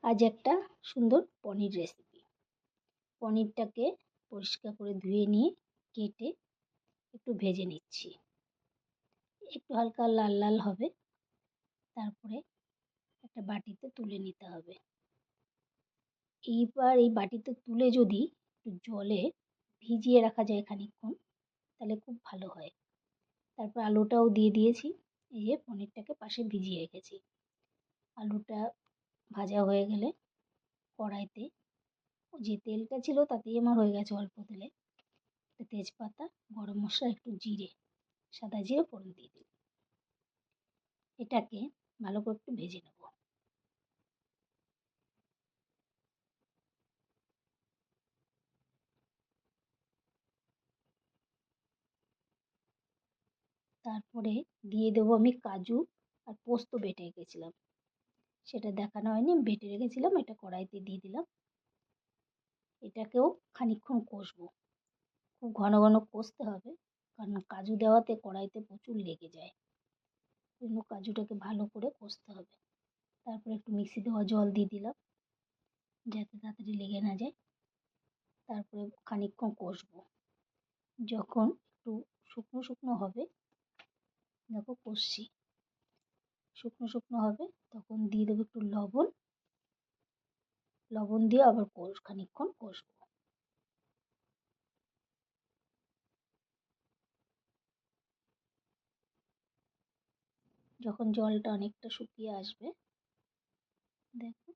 আজ একটা সুন্দর পনির রেসিপি। পনিরটাকে পরিষ্কার করে ধুয়ে নিয়ে কেটে একটু ভেজে নিচ্ছি। একটু হালকা লাল লাল হবে, তারপরে একটা বাটিতে তুলে নিতে হবে। এইবার এই বাটিতে তুলে যদি একটু জলে ভিজিয়ে রাখা যায় খানিকক্ষণ, তাহলে খুব ভালো হয়। তারপর আলুটাও দিয়ে দিয়েছি। এই যে পনিরটাকে পাশে ভিজিয়ে রেখেছি। আলুটা ভাজা হয়ে গেলে কড়াইতে যে তেলটা ছিল তাতেই আমার হয়ে গেছে অল্প তেলে। একটা তেজপাতা, গরম মশলা, একটু জিরে, সাদা জিরে ফোড়ন দিয়ে দিই। এটাকে ভালো করে একটু ভেজে নেব। তারপরে দিয়ে দেবো আমি কাজু আর পোস্ত বেটে রেখেছিলাম। সেটা দেখানো হয়নি, বেটে রেখেছিলাম, এটা কড়াইতে দিয়ে দিলাম। এটাকেও খানিকক্ষণ কষবো। খুব ঘন ঘন কষতে হবে, কারণ কাজু দেওয়াতে কড়াইতে প্রচুর লেগে যায়। ওই জন্য কাজুটাকে ভালো করে কষতে হবে। তারপরে একটু মিক্সি দেওয়া জল দিয়ে দিলাম, যাতে তাড়াতাড়ি লেগে না যায়। তারপরে খানিকক্ষণ কষবো। যখন একটু শুকনো শুকনো হবে, দেখো কষছি, শুকনো শুকনো হবে, তখন দিয়ে দেবো একটু লবণ। লবণ দিয়ে আবার খানিকক্ষণ কষবো। যখন জলটা অনেকটা শুকিয়ে আসবে, দেখো,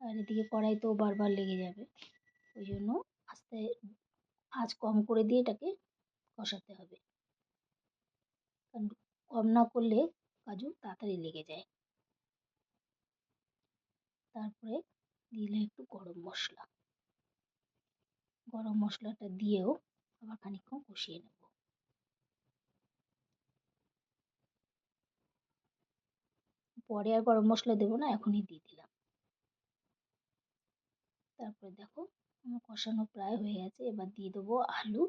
আর এদিকে কড়াইতেও বারবার লেগে যাবে, ওই জন্য আস্তে আঁচ কম করে দিয়ে এটাকে কষাতে হবে। কারণ কম না করলে কাজু তাড়াতাড়ি লেগে যায়। তারপরে দিলে একটু গরম মশলা। গরম মশলাটা দিয়েও আবার খানিকক্ষণ কষিয়ে নেব। পরে আর গরম মশলা দেবো না, এখনই দিয়ে দিলাম। তারপরে দেখো আমার কষানো প্রায় হয়ে গেছে। এবার দিয়ে দেবো আলু।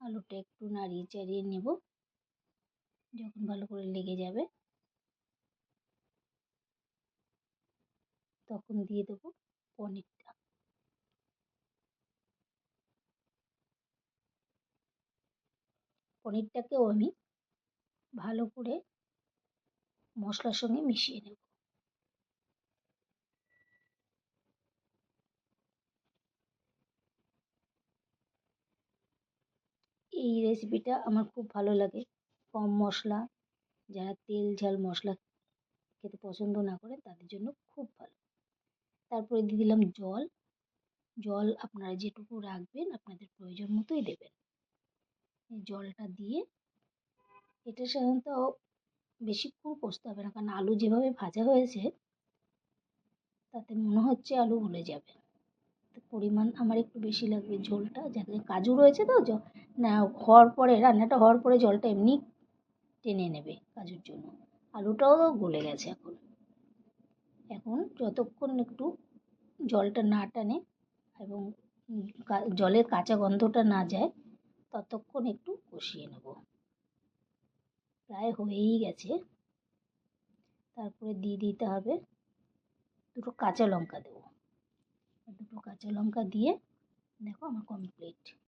আলুটা একটু নাড়িয়ে চাড়িয়ে নেব। যখন ভালো করে লেগে যাবে, তখন দিয়ে দেবো পনিরটা। পনিরটাকেও আমি ভালো করে মশলার সঙ্গে মিশিয়ে নেব। এই রেসিপিটা আমার খুব ভালো লাগে। কম মশলা, যারা তেল ঝাল মশলা খেতে পছন্দ না করে তাদের জন্য খুব ভালো। তারপরে দিয়ে দিলাম জল। জল আপনারা যেটুকু রাখবেন আপনাদের প্রয়োজন মতোই দেবেন। এই জলটা দিয়ে এটা সাধারণত বেশিক্ষণ কষতে হবে না, কারণ আলু যেভাবে ভাজা হয়েছে তাতে মনে হচ্ছে আলু গলে যাবে। তো পরিমাণ আমার একটু বেশি লাগবে ঝোলটা, যাতে কাজু রয়েছে তো না, হওয়ার পরে রান্নাটা হওয়ার পরে জলটা এমনি টেনে নেবে কাজুর জন্য। আলুটাও গলে গেছে এখন। এখন যতক্ষণ একটু জলটা না টানে এবং জলের কাঁচা গন্ধটা না যায়, ততক্ষণ একটু কষিয়ে নেব। প্রায় হয়েই গেছে। তারপরে দিয়ে দিতে হবে দুটো কাঁচা লঙ্কা দেবো। দুটো কাঁচা লঙ্কা দিয়ে দেখো আমার কমপ্লিট।